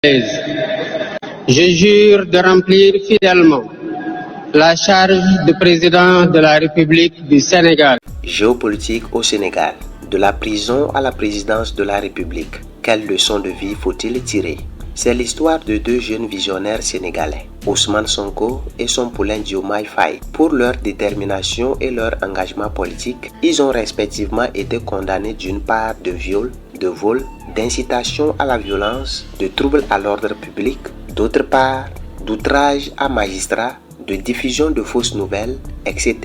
Je jure de remplir fidèlement la charge de président de la République du Sénégal. Géopolitique au Sénégal. De la prison à la présidence de la République. Quelle leçon de vie faut-il tirer? C'est l'histoire de deux jeunes visionnaires sénégalais, Ousmane Sonko et son poulain Diomaye Faye. Pour leur détermination et leur engagement politique, ils ont respectivement été condamnés d'une part de viol, de vol, d'incitation à la violence, de trouble à l'ordre public, d'autre part d'outrage à magistrat, de diffusion de fausses nouvelles, etc.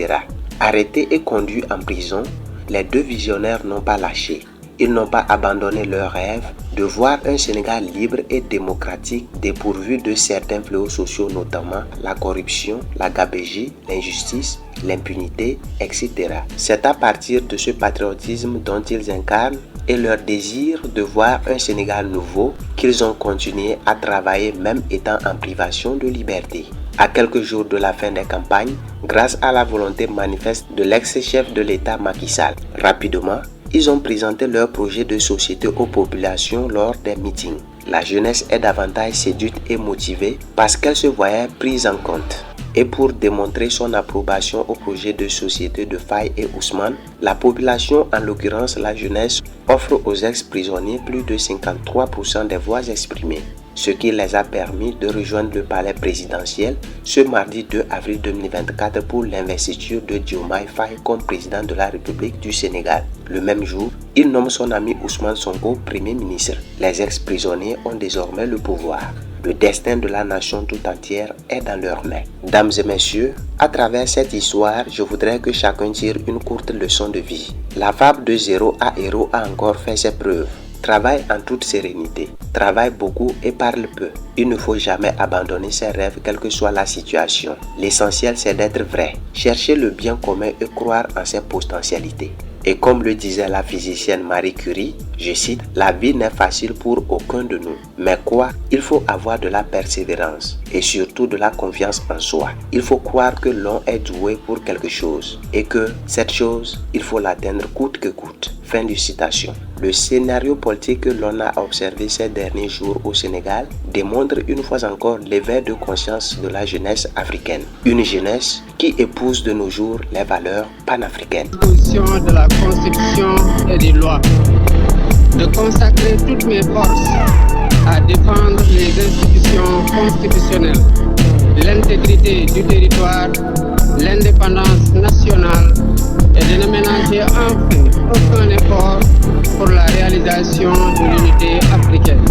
Arrêtés et conduits en prison, les deux visionnaires n'ont pas lâché. Ils n'ont pas abandonné leur rêve de voir un Sénégal libre et démocratique dépourvu de certains fléaux sociaux, notamment la corruption, la gabegie, l'injustice, l'impunité, etc. C'est à partir de ce patriotisme dont ils incarnent et leur désir de voir un Sénégal nouveau qu'ils ont continué à travailler même étant en privation de liberté. À quelques jours de la fin des campagnes, grâce à la volonté manifeste de l'ex-chef de l'État Macky Sall, rapidement, ils ont présenté leur projet de société aux populations lors des meetings. La jeunesse est davantage séduite et motivée parce qu'elle se voyait prise en compte. Et pour démontrer son approbation au projet de société de Faye et Ousmane, la population, en l'occurrence la jeunesse, offre aux ex-prisonniers plus de 53% des voix exprimées, ce qui les a permis de rejoindre le palais présidentiel ce mardi 2 avril 2024 pour l'investiture de Diomaye Faye comme président de la République du Sénégal. Le même jour, il nomme son ami Ousmane Sonko Premier ministre. Les ex-prisonniers ont désormais le pouvoir. Le destin de la nation tout entière est dans leurs mains. Dames et messieurs, à travers cette histoire, je voudrais que chacun tire une courte leçon de vie. La fable de zéro à héros a encore fait ses preuves. Travaille en toute sérénité, travaille beaucoup et parle peu. Il ne faut jamais abandonner ses rêves quelle que soit la situation. L'essentiel c'est d'être vrai, chercher le bien commun et croire en ses potentialités. Et comme le disait la physicienne Marie Curie, je cite, « La vie n'est facile pour aucun de nous. Mais quoi? Il faut avoir de la persévérance et surtout de la confiance en soi. Il faut croire que l'on est doué pour quelque chose et que cette chose, il faut l'atteindre coûte que coûte. » Fin de citation. Le scénario politique que l'on a observé ces derniers jours au Sénégal démontre une fois encore l'éveil de conscience de la jeunesse africaine. Une jeunesse qui épouse de nos jours les valeurs panafricaines. De la Constitution et des lois, de consacrer toutes mes forces à défendre les institutions constitutionnelles, l'intégrité du territoire, l'indépendance nationale et de ne ménager enfin aucun effort pour la réalisation de l'unité africaine.